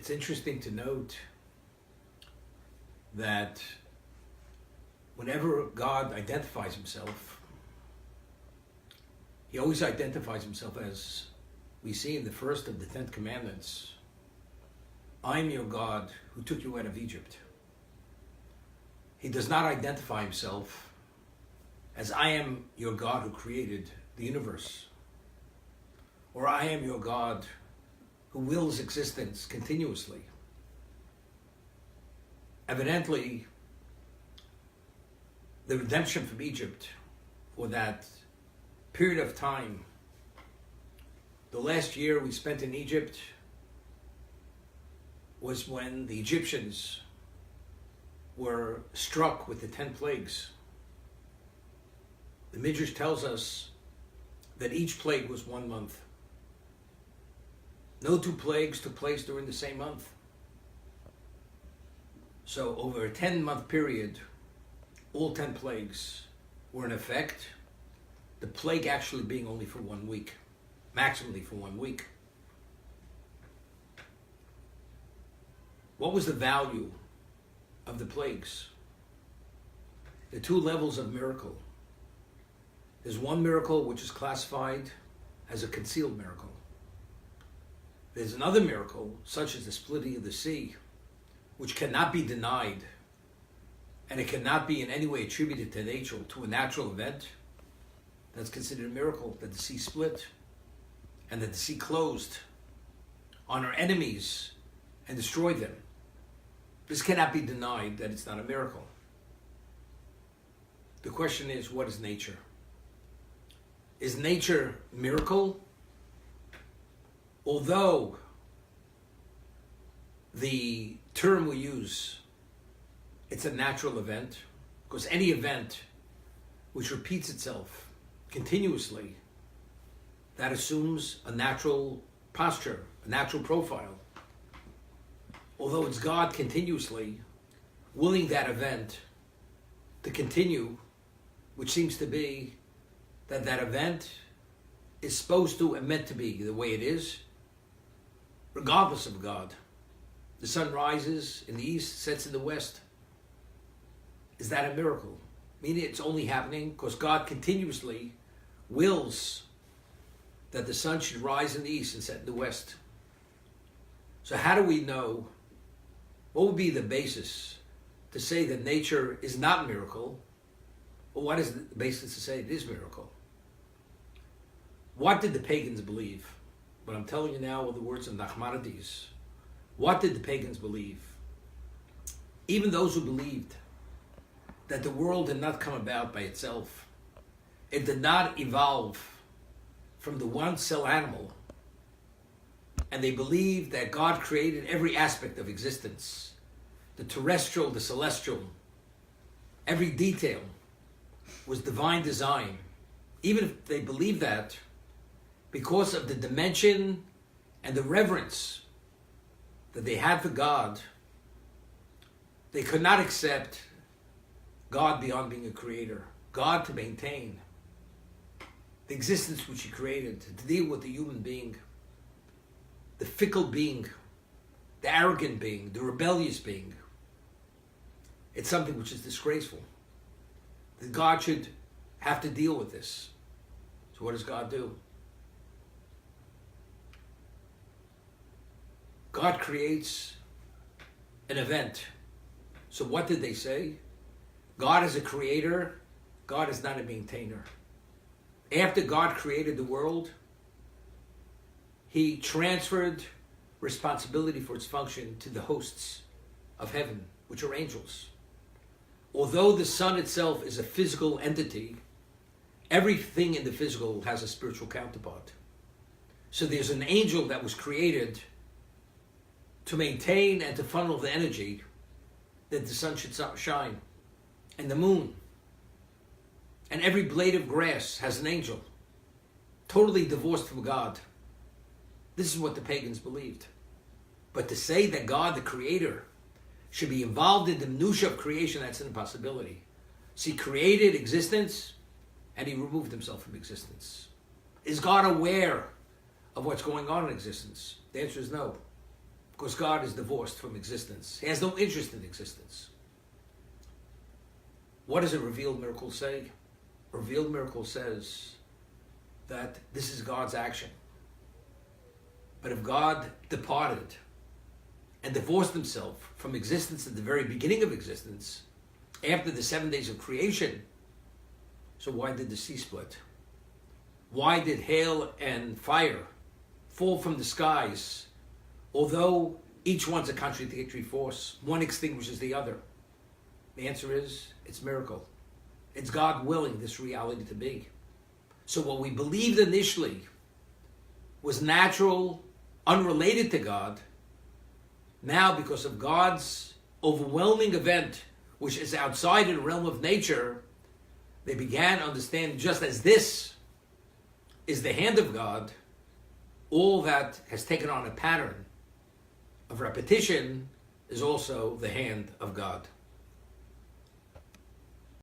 It's interesting to note that whenever God identifies himself, he always identifies himself as we see in the first of the 10 commandments. I'm your God who took you out of Egypt. He does not identify himself as I am your God who created the universe, or I am your God who wills existence continuously. Evidently, the redemption from Egypt, or that period of time, the last year we spent in Egypt was when the Egyptians were struck with the 10 plagues. The Midrash tells us that each plague was 1 month. No 2 plagues took place during the same month. So over a 10-month period, all 10 plagues were in effect, the plague actually being only for 1 week, maximally for 1 week. What was the value of the plagues? The 2 levels of miracle. There's one miracle which is classified as a concealed miracle. There's another miracle, such as the splitting of the sea, which cannot be denied, and it cannot be in any way attributed to nature, to a natural event. That's considered a miracle, that the sea split and that the sea closed on our enemies and destroyed them. This cannot be denied that it's not a miracle. The question is, what is nature? Is nature miracle? Although the term we use, it's a natural event, because any event which repeats itself continuously, that assumes a natural posture, a natural profile. Although it's God continuously willing that event to continue, which seems to be that that event is supposed to and meant to be the way it is, regardless of God. The sun rises in the east, sets in the west. Is that a miracle? Meaning it's only happening because God continuously wills that the sun should rise in the east and set in the west. So how do we know? What would be the basis to say that nature is not miracle? Or what is the basis to say it is miracle? What did the pagans believe? But I'm telling you now with the words of Nachmanides. What did the pagans believe? Even those who believed that the world did not come about by itself. It did not evolve from the one-cell animal. And they believed that God created every aspect of existence. The terrestrial, the celestial. Every detail was divine design. Even if they believed that, because of the dimension and the reverence that they had for God, they could not accept God beyond being a creator. God to maintain the existence which he created, to deal with the human being, the fickle being, the arrogant being, the rebellious being. It's something which is disgraceful. That God should have to deal with this. So what does God do? God creates an event. So what did they say? God is a creator. God is not a maintainer. After God created the world, he transferred responsibility for its function to the hosts of heaven, which are angels. Although the sun itself is a physical entity, everything in the physical has a spiritual counterpart. So there's an angel that was created to maintain and to funnel the energy that the sun should shine, and the moon. And every blade of grass has an angel, totally divorced from God. This is what the pagans believed. But to say that God, the creator, should be involved in the minutiae of creation, that's an impossibility. So he created existence, and he removed himself from existence. Is God aware of what's going on in existence? The answer is no. because God is divorced from existence. He has no interest in existence. What does a revealed miracle say? A revealed miracle says that this is God's action. But if God departed and divorced himself from existence at the very beginning of existence, after the 7 days of creation, so why did the sea split? Why did hail and fire fall from the skies, although each one's a contradictory force? One extinguishes the other. The answer is, it's miracle. It's God willing this reality to be. So what we believed initially was natural, unrelated to God, now because of God's overwhelming event, which is outside in the realm of nature, they began to understand, just as this is the hand of God, all that has taken on a pattern of repetition is also the hand of God.